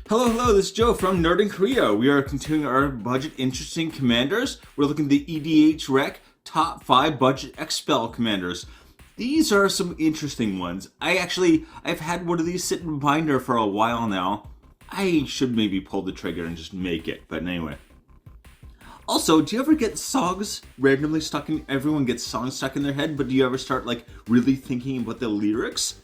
Hello, this is Joe from Nerd in Korea. We are continuing our budget interesting commanders. We're looking at the EDHrec top 5 budget expel commanders. These are some interesting ones. I've had one of these sit in binder for a while now. I should maybe pull the trigger and just make it, but anyway. Also, do you ever get songs randomly stuck in, everyone gets songs stuck in their head, but do you ever start like really thinking about the lyrics?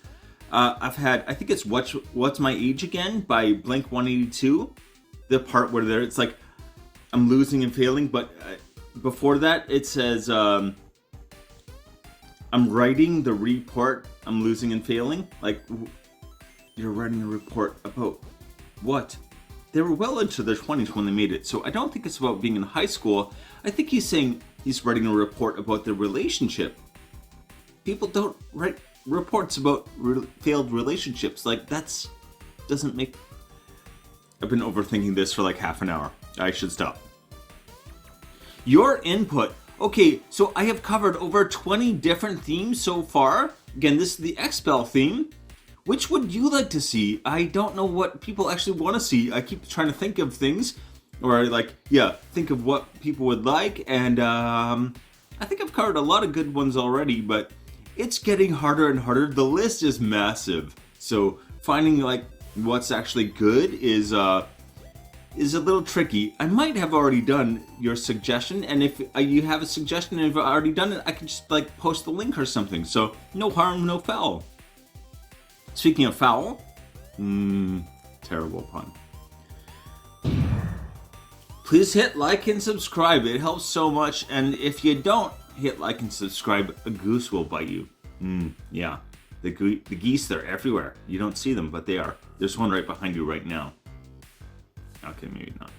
I think it's What's My Age Again by Blink-182. The part where it's like, I'm losing and failing, but before that it says, I'm writing the report, I'm losing and failing. Like, you're writing a report about what? They were well into their 20s when they made it, so I don't think it's about being in high school. I think he's saying he's writing a report about their relationship. People don't write reports about failed relationships. Like, doesn't make... I've been overthinking this for like half an hour. I should stop. Your input. Okay, so I have covered over 20 different themes so far. Again, this is the Expel theme. Which would you like to see? I don't know what people actually want to see. I keep trying to think of things, or think of what people would like, and I think I've covered a lot of good ones already, but it's getting harder and harder. The list is massive, so finding like what's actually good is a little tricky. I might have already done your suggestion, and if you have a suggestion and I've already done it, I can just like post the link or something. So no harm, no foul. Speaking of foul, terrible pun. Please hit like and subscribe. It helps so much, and if you don't hit like and subscribe, a goose will bite you. Yeah, the geese, they're everywhere. You don't see them, but they are. There's one right behind you right now. Okay, maybe not.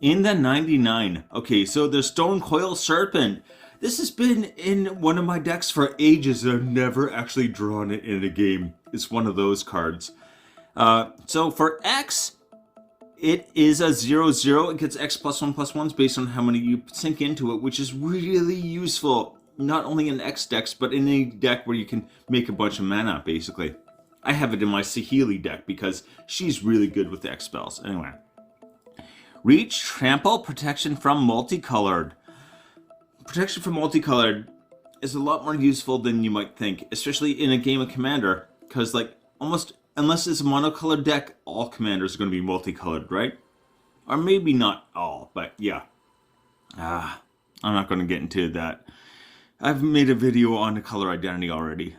In the 99. Okay, so the Stone Coil Serpent. This has been in one of my decks for ages. I've never actually drawn it in a game. It's one of those cards. So for X, it is a 0/0. It gets X +1/+1s based on how many you sink into it, which is really useful. Not only in X decks, but in any deck where you can make a bunch of mana, basically. I have it in my Saheeli deck because she's really good with the X spells. Anyway. Reach, Trample, Protection from Multicolored. Protection from Multicolored is a lot more useful than you might think, especially in a game of Commander, because like almost, unless it's a monocolored deck, all commanders are going to be multicolored, right? Or maybe not all, but yeah. I'm not going to get into that. I've made a video on the color identity already.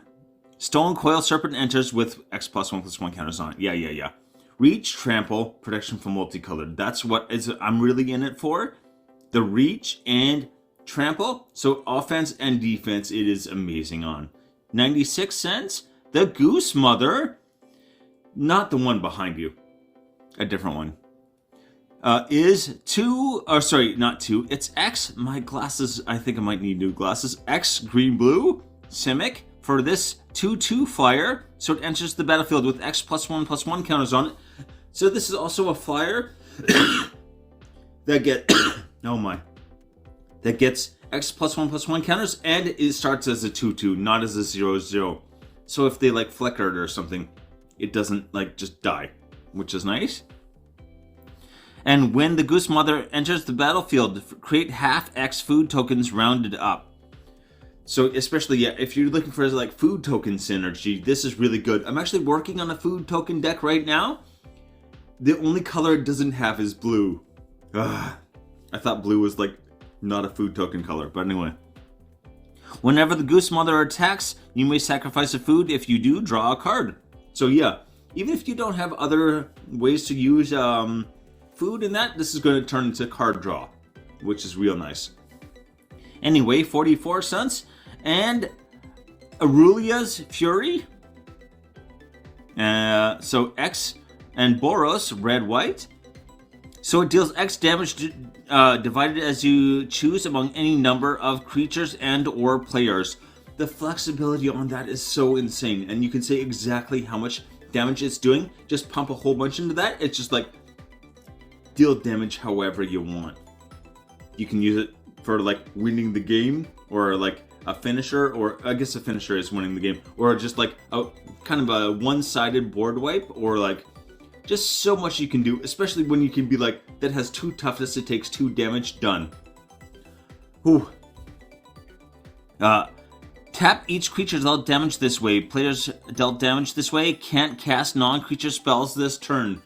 Stone Coil Serpent enters with X +1/+1 counters on it. Yeah. Reach, Trample, Protection from Multicolored. That's what I'm really in it for. The Reach and Trample. So offense and defense, it is amazing on. 96 cents. The Goose Mother. Not the one behind you. A different one. Is 2, or sorry, not 2. It's X. My glasses, I think I might need new glasses. X green blue. Simic. For this 2/2 flyer, so it enters the battlefield with X +1/+1 counters on it. So this is also a flyer that gets X +1/+1 counters, and it starts as a 2/2, not as a 0/0. So if they like flicker it or something, it doesn't like just die, which is nice. And when the Goose Mother enters the battlefield, create half X food tokens rounded up. So especially, if you're looking for like food token synergy, this is really good. I'm actually working on a food token deck right now. The only color it doesn't have is blue. I thought blue was like not a food token color, but anyway. Whenever the Goose Mother attacks, you may sacrifice a food. If you do, draw a card. So yeah, even if you don't have other ways to use food in that, this is going to turn into card draw, which is real nice. Anyway, 44 cents. And Aurelia's Fury. So X and Boros, red-white. So it deals X damage divided as you choose among any number of creatures and or players. The flexibility on that is so insane. And you can say exactly how much damage it's doing. Just pump a whole bunch into that. It's just like deal damage however you want. You can use it for like winning the game, or like a finisher, or I guess a finisher is winning the game, or just like a kind of a one-sided board wipe, or like just so much you can do, especially when you can be like, that has 2 toughness, it takes 2 damage, done. Whew. Tap each creature dealt damage this way. Players dealt damage this way can't cast non-creature spells this turn.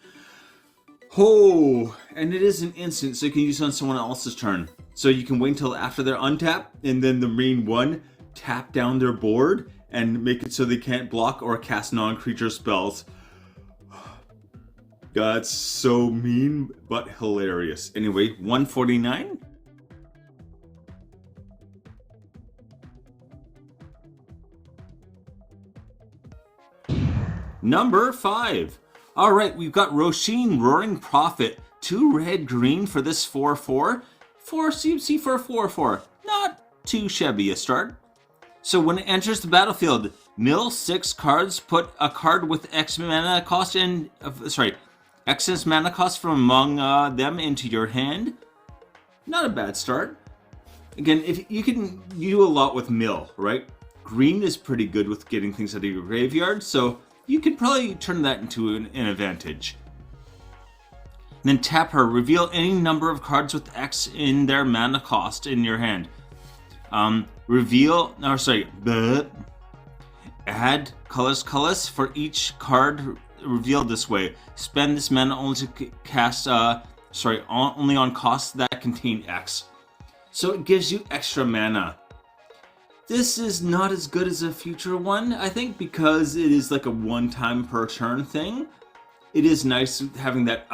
Oh, and it is an instant, so you can use it on someone else's turn. So you can wait until after they're untapped, and then the main one, tap down their board and make it so they can't block or cast non-creature spells. That's so mean, but hilarious. Anyway, 149. Number 5. Alright, we've got Roshin, Roaring Prophet. 2 red green for this 4/4. 4 CMC for a 4/4. Not too shabby a start. So when it enters the battlefield, mill 6 cards, put a card with X mana cost in, excess mana cost from among them into your hand. Not a bad start. Again, if you can do a lot with mill, right? Green is pretty good with getting things out of your graveyard, so you could probably turn that into an advantage. And then tap her, reveal any number of cards with X in their mana cost in your hand. Add colorless for each card revealed this way. Spend this mana only to cast, only on costs that contain X. So it gives you extra mana. This is not as good as a future one, I think, because it is like a one-time per turn thing. It is nice having that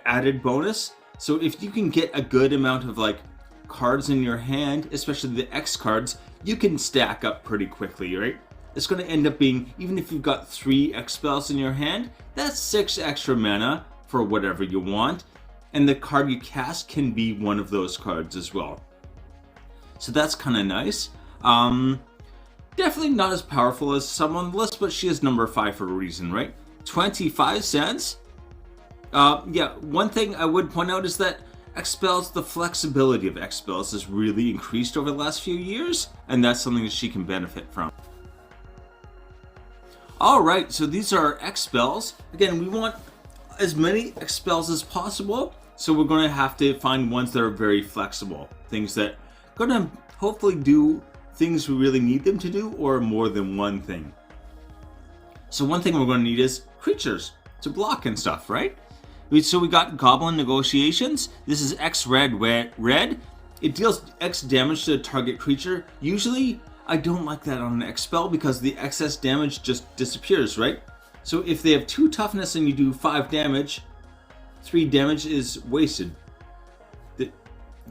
added bonus. So if you can get a good amount of like cards in your hand, especially the X cards, you can stack up pretty quickly, right? It's going to end up being, even if you've got 3 X spells in your hand, that's 6 extra mana for whatever you want. And the card you cast can be one of those cards as well. So that's kind of nice. Definitely not as powerful as someone on the list, but she is number 5 for a reason, right? 25 cents. Yeah, one thing I would point out is that X spells, the flexibility of X spells has really increased over the last few years, and that's something that she can benefit from. Alright, so these are X spells. Again, we want as many X spells as possible, so we're going to have to find ones that are very flexible. Things that are going to hopefully do things we really need them to do, or more than one thing. So one thing we're going to need is creatures to block and stuff, right? So we got Goblin Negotiations. This is X red. It deals X damage to a target creature. Usually, I don't like that on an X spell because the excess damage just disappears, right? So if they have 2 toughness and you do 5 damage, 3 damage is wasted. It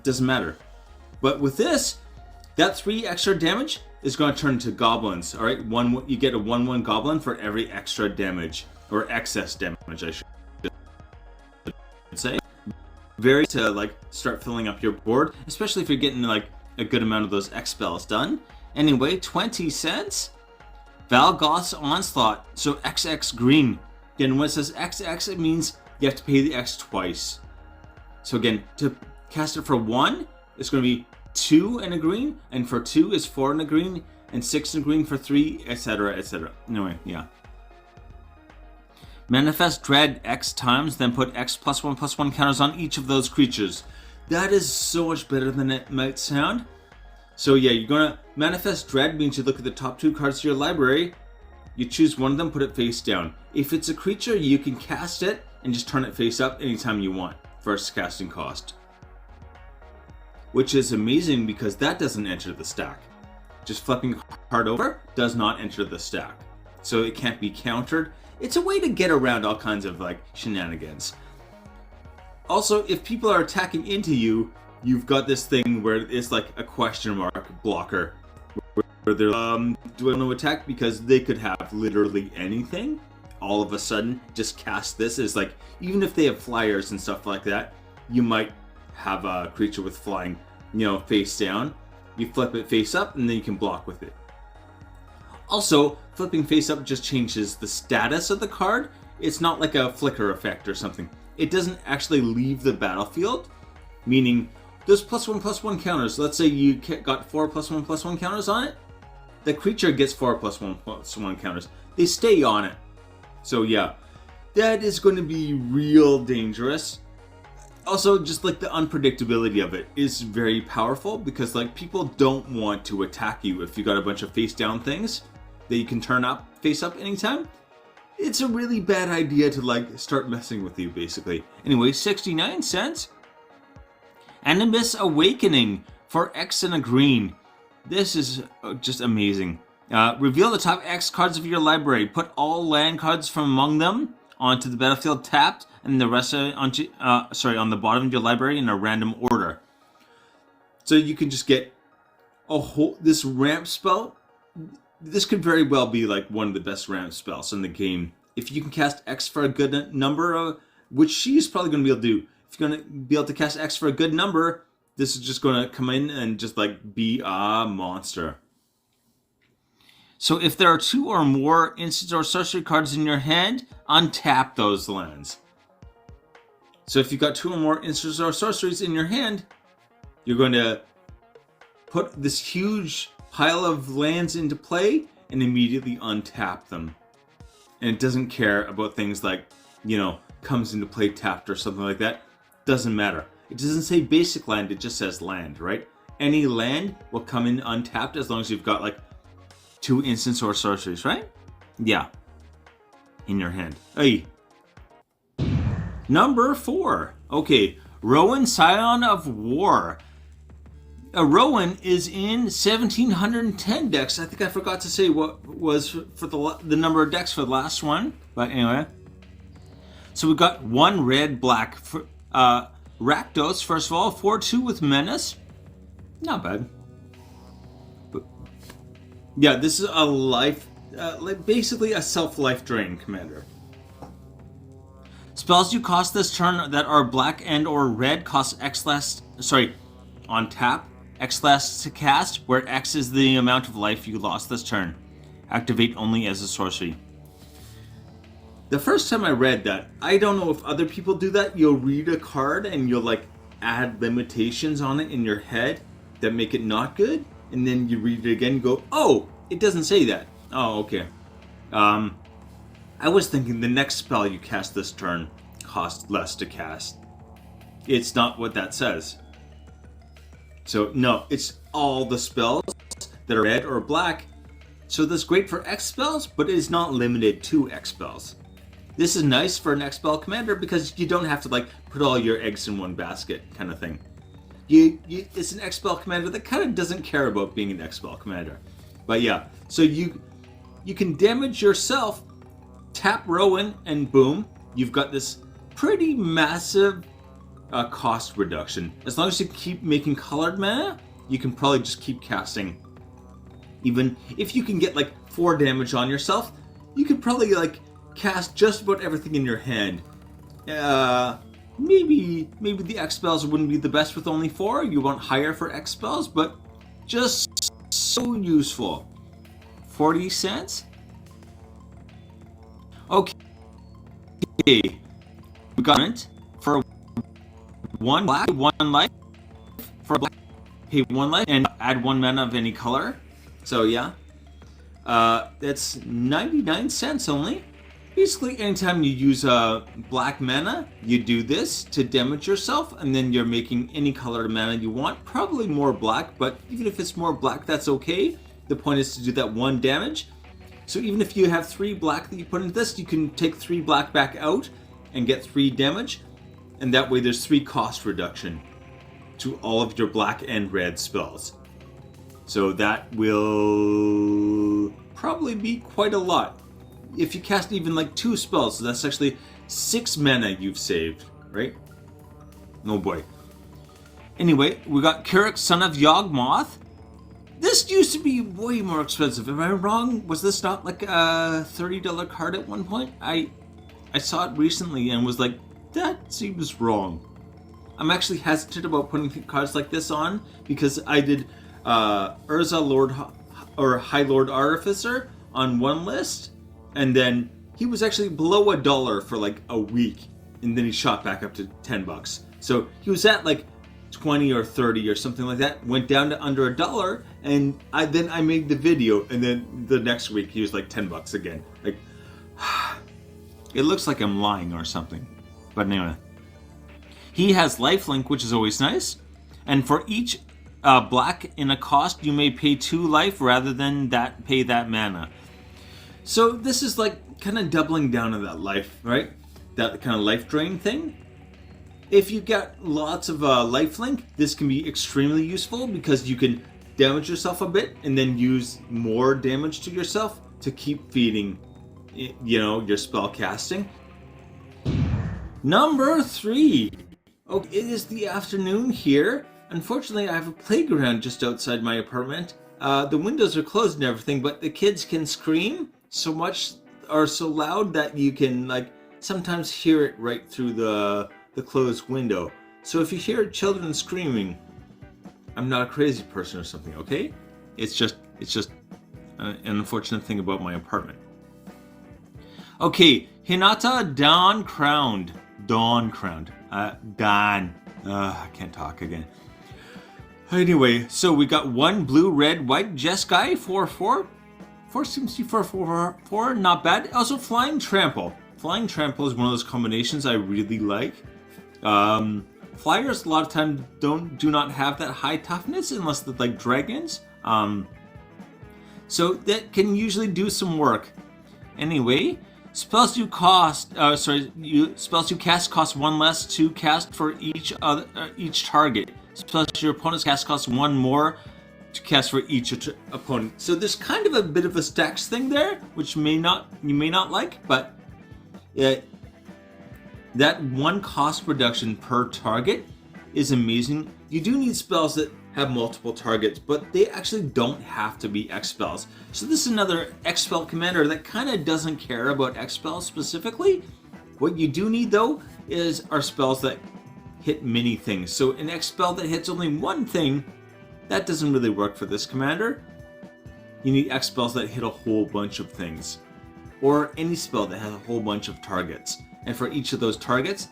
doesn't matter. But with this, that 3 extra damage is going to turn into goblins. All right, you get a 1/1 goblin for every extra damage, or excess damage, I should say. Very to like start filling up your board, especially if you're getting like a good amount of those X spells done. Anyway, 20 cents. Valgoth's Onslaught. So XX green. Again, when it says XX, it means you have to pay the X twice. So again, to cast it for 1, it's going to be 2 and a green, and for 2 is 4 and a green, and 6 and a green for 3, etc., etc. Anyway, yeah. Manifest Dread X times, then put X +1/+1 counters on each of those creatures. That is so much better than it might sound. So yeah, you're gonna Manifest Dread means you look at the top 2 cards of your library, you choose one of them, put it face down. If it's a creature, you can cast it and just turn it face up anytime you want. First casting cost. Which is amazing because that doesn't enter the stack. Just flipping card over does not enter the stack. So it can't be countered. It's a way to get around all kinds of like shenanigans. Also, if people are attacking into you, you've got this thing where it's like a question mark blocker. Where they're, do I want to attack? Because they could have literally anything. All of a sudden, just cast this. It's like, even if they have flyers and stuff like that, you might have a creature with flying, face down. You flip it face up and then you can block with it. Also, flipping face up just changes the status of the card. It's not like a flicker effect or something. It doesn't actually leave the battlefield, meaning those +1/+1 counters, let's say you got 4 +1/+1 counters on it, the creature gets 4 +1/+1 counters. They stay on it. So yeah, that is going to be real dangerous. Also, just like the unpredictability of it is very powerful, because like people don't want to attack you if you got a bunch of face down things that you can turn up face up anytime. It's a really bad idea to like start messing with you, basically. Anyway, 69 cents. Animus Awakening for X and a green. This is just amazing. Reveal the top X cards of your library. Put all land cards from among them onto the battlefield tapped, and the rest onto on the bottom of your library in a random order. So you can just get a whole this ramp spell. This could very well be like one of the best ramp spells in the game. If you can cast X for a good number, which she's probably going to be able to do. If you're going to be able to cast X for a good number, this is just going to come in and just like be a monster. So if there are 2 or more instant or sorcery cards in your hand, untap those lands. So if you've got 2 or more instants or sorceries in your hand, you're going to put this huge pile of lands into play and immediately untap them. And it doesn't care about things like, comes into play tapped or something like that. Doesn't matter. It doesn't say basic land, it just says land, right? Any land will come in untapped as long as you've got like 2 instants or sorceries, right? Yeah. In your hand. Hey. Number 4. Okay. Rowan, Scion of War. Rowan is in 1710 decks. I think I forgot to say what was for the number of decks for the last one. But anyway. So we got 1 red, black. Rakdos, first of all. 4/2 with Menace. Not bad. But yeah, this is a life, basically a self-life drain commander. Spells you cost this turn that are black and or red cost X less, on tap, X less to cast, where X is the amount of life you lost this turn. Activate only as a sorcery. The first time I read that, I don't know if other people do that. You'll read a card and you'll like add limitations on it in your head that make it not good, and then you read it again and go, oh, it doesn't say that. Oh, okay. I was thinking the next spell you cast this turn costs less to cast. It's not what that says. So no, it's all the spells that are red or black. So that's great for X spells, but it is not limited to X spells. This is nice for an X spell commander because you don't have to like put all your eggs in one basket kind of thing. It's an X spell commander that kind of doesn't care about being an X spell commander. But yeah, so you can damage yourself, tap Rowan, and boom, you've got this pretty massive cost reduction. As long as you keep making colored mana, you can probably just keep casting. Even if you can get like 4 damage on yourself, you could probably like cast just about everything in your hand. Maybe the X spells wouldn't be the best with only 4. You want higher for X spells, but just so useful. 40 cents? Okay. We got it for 1 black, 1 life. For black, pay 1 life and add 1 mana of any color. So yeah. That's 99 cents only. Basically, anytime you use black mana, you do this to damage yourself, and then you're making any color mana you want. Probably more black, but even if it's more black, that's okay. The point is to do that 1 damage. So even if you have 3 black that you put into this, you can take 3 black back out and get 3 damage. And that way there's 3 cost reduction to all of your black and red spells. So that will probably be quite a lot. If you cast even like 2 spells, so that's actually 6 mana you've saved, right? Oh boy. Anyway, we got Kirik, Son of Yawgmoth. This used to be way more expensive. Am I wrong? Was this not like a $30 card at one point? I saw it recently and was like, that seems wrong. I'm actually hesitant about putting cards like this on because I did Urza High Lord Artificer on one list, and then he was actually below $1 for like a week, and then he shot back up to $10. So he was at like 20 or 30 or something like that. Went down to under $1, and then I made the video, and then the next week he was like $10 again. Like, it looks like I'm lying or something. But anyway, he has lifelink, which is always nice. And for each black in a cost, you may pay 2 life rather than pay that mana. So this is like kind of doubling down on that life, right? That kind of life drain thing. If you get lots of lifelink, this can be extremely useful because you can damage yourself a bit and then use more damage to yourself to keep feeding, you know, your spell casting. Number 3. Okay, it is the afternoon here. Unfortunately, I have a playground just outside my apartment. The windows are closed and everything, but the kids can scream so much or so loud that you can like sometimes hear it right through the closed window. So if you hear children screaming, I'm not a crazy person or something, okay? It's just an unfortunate thing about my apartment. Okay, Hinata Dawn Crowned. I can't talk again. Anyway, so we got 1 blue, red, white Jeskai 4/4. 4 seems to be 4/4, not bad. Also, Flying Trample. Flying Trample is one of those combinations I really like. Flyers a lot of times do not have that high toughness unless they're like dragons. So that can usually do some work. Anyway, spells you cast cost 1 less to cast for each target. Spells your opponent's cast cost 1 more to cast for each opponent. So there's kind of a bit of a stacks thing there, which you may not like, but that 1 cost reduction per target is amazing. You do need spells that have multiple targets, but they actually don't have to be X spells. So this is another X spell commander that kind of doesn't care about X spells specifically. What you do need though are spells that hit many things. So an X spell that hits only one thing, that doesn't really work for this commander. You need X spells that hit a whole bunch of things, or any spell that has a whole bunch of targets. And for each of those targets,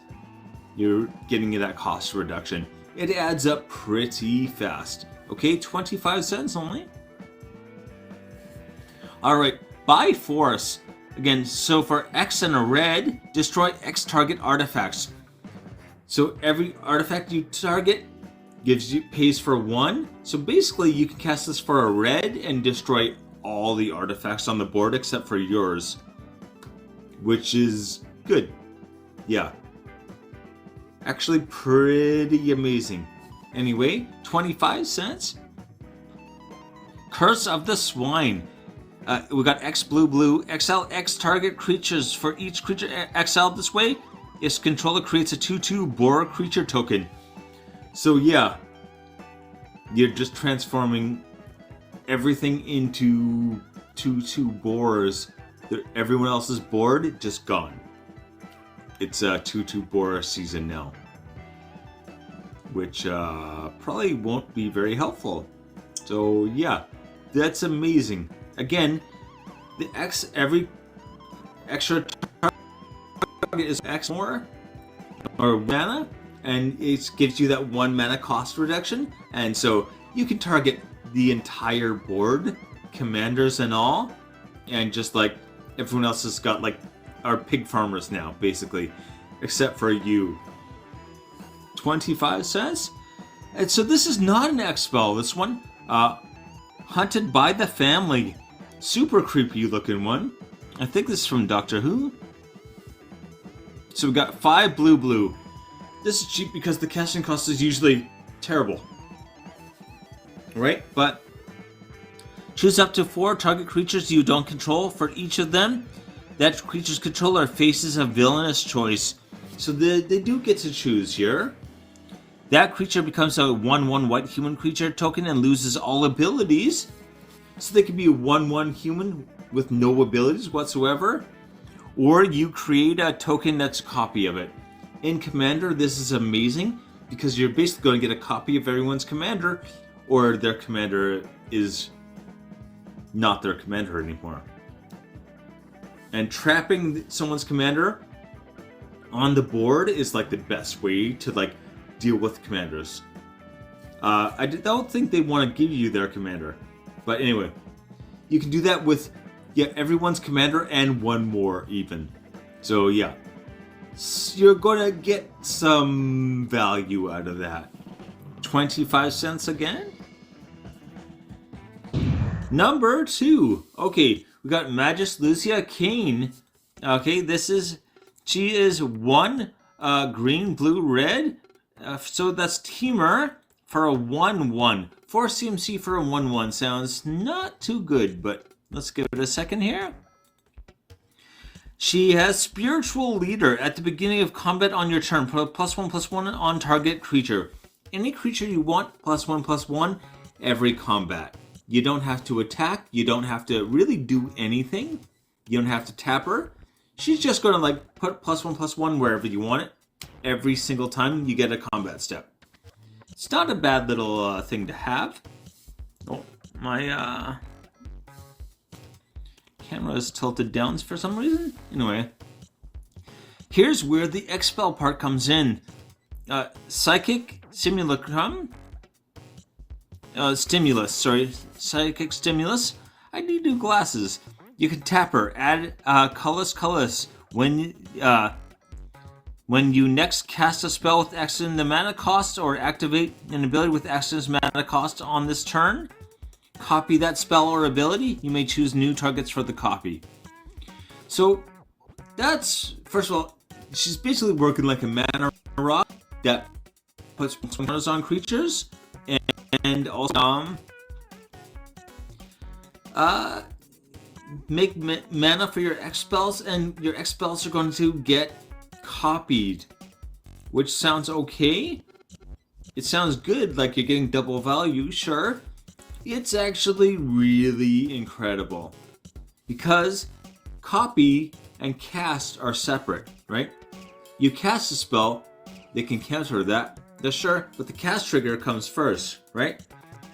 you're getting that cost reduction. It adds up pretty fast. Okay, 25 cents only. Alright, by force. Again, so for X and a red, destroy X target artifacts. So every artifact you target pays for 1. So basically you can cast this for a red and destroy all the artifacts on the board except for yours, which is good. Yeah. Actually pretty amazing. Anyway, 25 cents. Curse of the Swine. We got X blue. Exile X target creatures. For each creature exiled this way, its controller creates a 2/2 boar creature token. So yeah, you're just transforming everything into 2/2 boars. Everyone else's board just gone. It's a 2/2 boar season now, which probably won't be very helpful. So yeah, that's amazing. Again, every extra target is X more or mana, and it gives you that 1 mana cost reduction. And so you can target the entire board, commanders and all, and just like everyone else has got like our pig farmers now, basically, except for you. 25 cents. And so this is not an X spell. This one, Hunted by the Family. Super creepy looking one. I think this is from Doctor Who. So we got 5 blue. This is cheap because the casting cost is usually terrible, right? But choose up to 4 target creatures you don't control. For each of them, that creature's controller faces a villainous choice. So they do get to choose here. That creature becomes a 1/1 white human creature token and loses all abilities. So they can be a 1/1 human with no abilities whatsoever. Or you create a token that's a copy of it. In Commander, this is amazing because you're basically going to get a copy of everyone's commander, or their commander is not their commander anymore. And trapping someone's commander on the board is like the best way to like deal with commanders. I don't think they want to give you their commander. But anyway, you can do that with everyone's commander and one more even. So yeah, you're gonna get some value out of that. 25 cents again. Number 2. Okay, we got Magus Lucia Kane. Okay, she is 1 green, blue, red. So that's Teamer for a 1/1. 4 CMC for a 1/1 sounds not too good, but let's give it a second here. She has Spiritual Leader. At the beginning of combat on your turn, put a +1/+1 on target creature. Any creature you want, +1/+1 every combat. You don't have to attack. You don't have to really do anything. You don't have to tap her. She's just going to like put +1/+1 wherever you want it. Every single time you get a combat step. It's not a bad little thing to have. Oh, my camera is tilted down for some reason. Anyway, here's where the expel part comes in. Psychic Simulacrum. Psychic Stimulus. I need new glasses. You can tap her. Add Colorless. When you next cast a spell with X in the mana cost or activate an ability with X in its mana cost on this turn, copy that spell or ability. You may choose new targets for the copy. So that's, first of all, she's basically working like a mana rock that puts counters on creatures, and also make mana for your X spells, and your X spells are going to get copied, which sounds okay. It sounds good, like you're getting double value, sure. It's actually really incredible because copy and cast are separate, right? You cast a spell, they can counter that, that's sure, but the cast trigger comes first, right?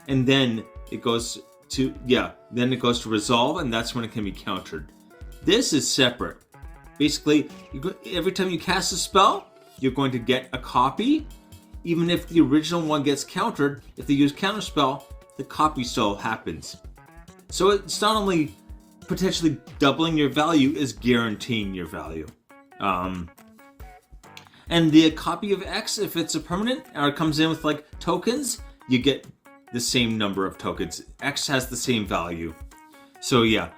And then it goes to, resolve, and that's when it can be countered. This is separate. Basically, every time you cast a spell, you're going to get a copy. Even if the original one gets countered, if they use counter spell, the copy still happens. So it's not only potentially doubling your value, it's guaranteeing your value. And the copy of X, if it's a permanent, or it comes in with like tokens, you get the same number of tokens. X has the same value. So yeah,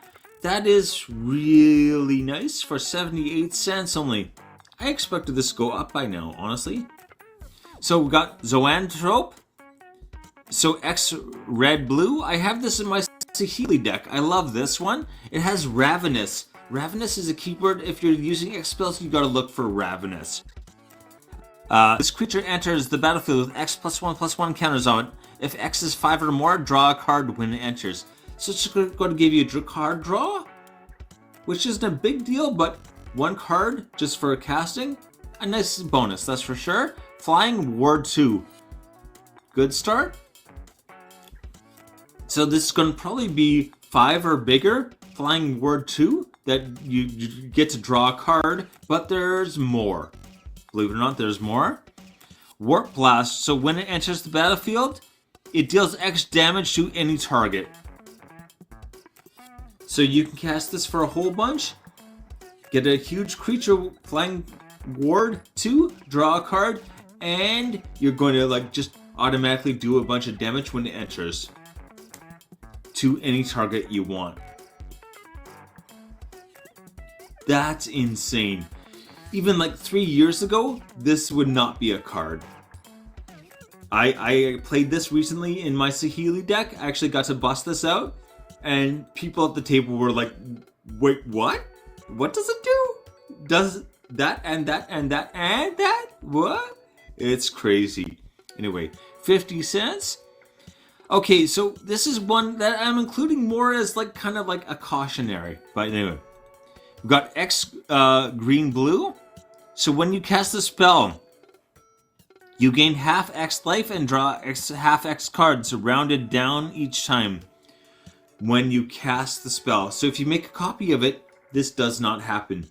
that is really nice for 78 cents only. I expected this to go up by now, honestly. So we got Zoanthrope. So X red blue. I have this in my Saheeli deck. I love this one. It has Ravenous. Ravenous is a keyword. If you're using X spells, you gotta look for Ravenous. This creature enters the battlefield with X +1/+1 counters on it. If X is 5 or more, draw a card when it enters. So it's going to give you a card draw, which isn't a big deal, but 1 card just for casting, a nice bonus, that's for sure. Flying Ward 2. Good start. So this is going to probably be 5 or bigger. Flying Ward 2, that you get to draw a card, but there's more. Believe it or not, there's more. Warp Blast. So when it enters the battlefield, it deals X damage to any target. So you can cast this for a whole bunch. Get a huge creature, Flying Ward 2, draw a card, and you're going to like just automatically do a bunch of damage when it enters to any target you want. That's insane. Even like 3 years ago, this would not be a card. I played this recently in my Saheeli deck. I actually got to bust this out, and people at the table were like, wait, what? What does it do? Does that and that and that and that? What? It's crazy. Anyway, 50 cents. Okay, so this is one that I'm including more as like kind of like a cautionary. But anyway, we've got X green blue. So when you cast the spell, you gain half X life and draw half X cards rounded down each time when you cast the spell. So if you make a copy of it, this does not happen.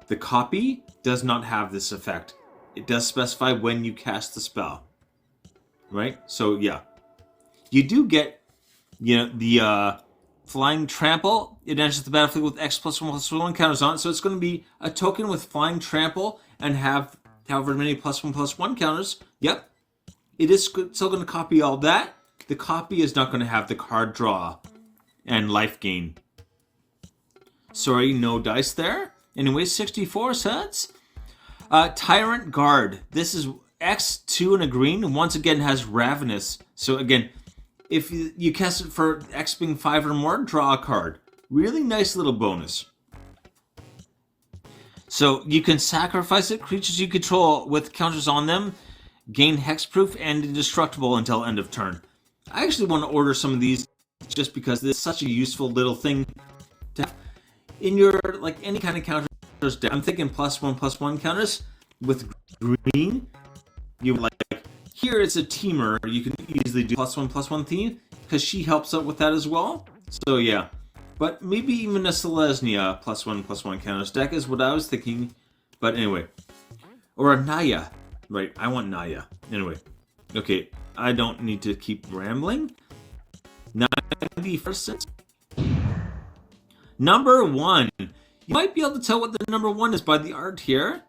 The copy does not have this effect. It does specify when you cast the spell. right? So yeah, you do get, the flying trample. It enters the battlefield with X+1/+1 counters on it, so it's going to be a token with flying trample and have however many +1/+1 counters. Yep, it is still going to copy all that. The copy is not going to have the card draw and life gain. Sorry, no dice there. Anyway, 64 cents. Tyrant Guard. This is X2 and a green. Once again, has Ravenous. So again, if you cast it for X being 5 or more, draw a card. Really nice little bonus. So you can sacrifice it. Creatures you control with counters on them gain hexproof and indestructible until end of turn. I actually want to order some of these just because this is such a useful little thing to have in your, like, any kind of counters deck. I'm thinking +1/+1 counters with green. You like, here it's a teamer. You can easily do +1/+1 theme because she helps out with that as well. So yeah, but maybe even a Selesnya +1/+1 counters deck is what I was thinking. But anyway, or a Naya. Right, I want Naya. Anyway, okay, I don't need to keep rambling. 91st cents. Number 1. You might be able to tell what the number 1 is by the art here.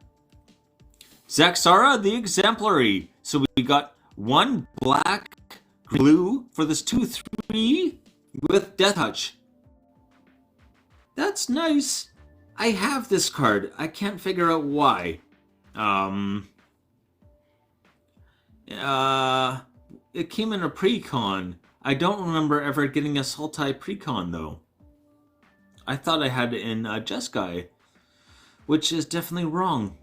Zaxara the Exemplary. So we got 1 black blue for this 2/3 with Death Touch. That's nice. I have this card. I can't figure out why. It came in a precon. I don't remember ever getting a Sultai precon though. I thought I had it in Jeskai, which is definitely wrong.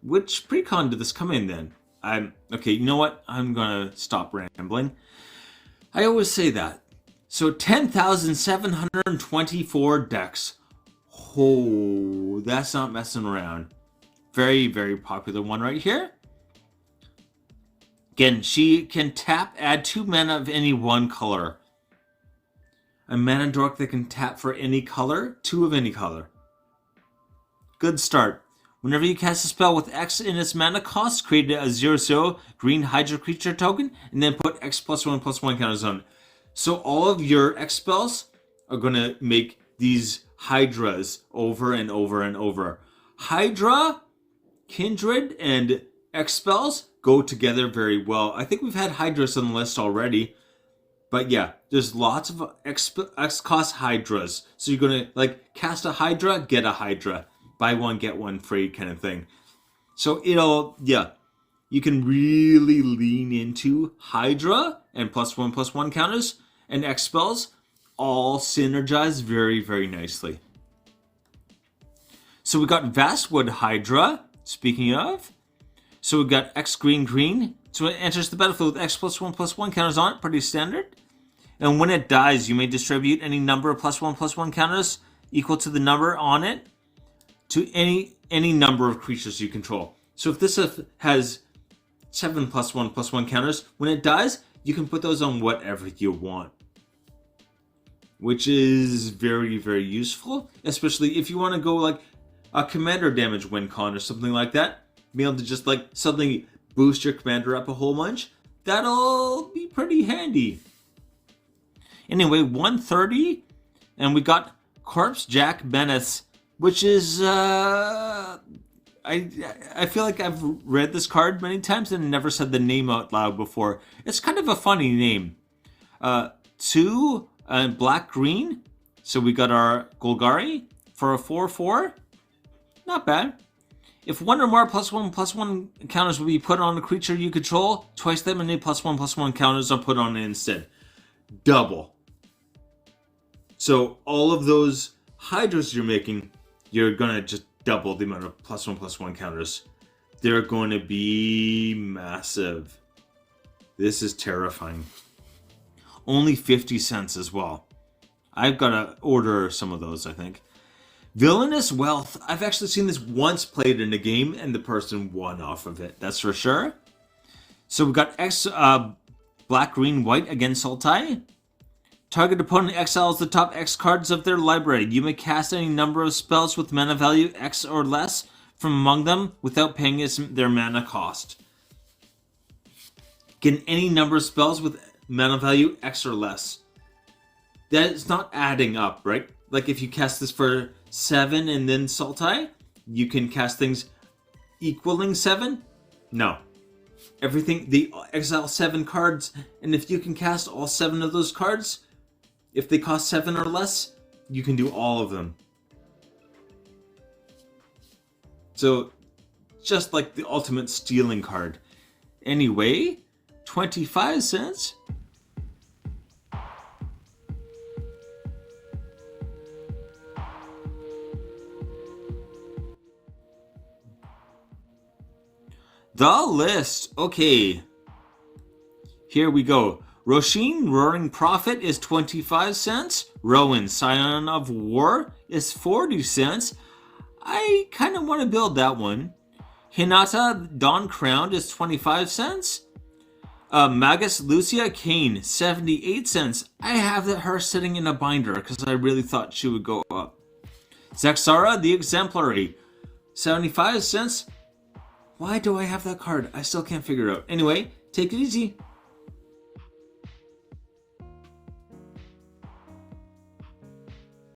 Which precon did this come in then? Okay, you know what? I'm gonna stop rambling. I always say that. So 10,724 decks. Oh, that's not messing around. Very, very popular one right here. Again, she can tap, add 2 mana of any one color. A mana dork that can tap for any color, 2 of any color. Good start. Whenever you cast a spell with X in its mana cost, create a 0/0 green Hydra creature token, and then put X +1/+1 counters on it. So all of your X spells are going to make these Hydras over and over and over. Hydra, Kindred, and X spells go together very well. I think we've had Hydras on the list already. But yeah, there's lots of X cost Hydras. So you're going to, like, cast a Hydra, get a Hydra. Buy one, get one free kind of thing. So you can really lean into Hydra and +1/+1 counters and X spells all synergize very, very nicely. So we got Vastwood Hydra, speaking of. So we got X green. So it enters the battlefield with X +1/+1 counters on it, pretty standard. And when it dies, you may distribute any number of +1/+1 counters equal to the number on it to any number of creatures you control. So if this has 7 +1/+1 counters, when it dies, you can put those on whatever you want. Which is very, very useful, especially if you want to go like a commander damage win con or something like that. Be able to just like suddenly boost your commander up a whole bunch. That'll be pretty handy. Anyway, 130, and we got Corpse Jack Menace, which is I feel like I've read this card many times and never said the name out loud before. It's kind of a funny name. 2 black green, so we got our Golgari for a 4/4. Not bad. If 1 or more +1/+1 counters will be put on a creature you control, twice that many +1/+1 counters are put on it instead. Double. So all of those Hydras you're making, you're gonna just double the amount of +1/+1 counters. They're going to be massive. This is terrifying. Only 50 cents as well. I've got to order some of those, I think. Villainous Wealth. I've actually seen this once played in a game, and the person won off of it. That's for sure. So we got X black, green, white against Sultai. Target opponent exiles the top X cards of their library. You may cast any number of spells with mana value X or less from among them without paying their mana cost. Get any number of spells with mana value X or less. That is not adding up, right? Like if you cast this for 7 and then Sultai, you can cast things equaling 7? No. Everything, the exile 7 cards, and if you can cast all 7 of those cards, if they cost 7 or less, you can do all of them. So, just like the ultimate stealing card. Anyway, 25 cents. The list. Okay. Here we go. Roshin, Roaring Prophet, is 25 cents. Rowan, Scion of War, is 40 cents. I kind of want to build that one. Hinata, Dawn Crowned, is 25 cents. Magus Lucia Kane, 78 cents. I have her sitting in a binder because I really thought she would go up. Zexara, the Exemplary, 75 cents. Why do I have that card? I still can't figure it out. Anyway, take it easy.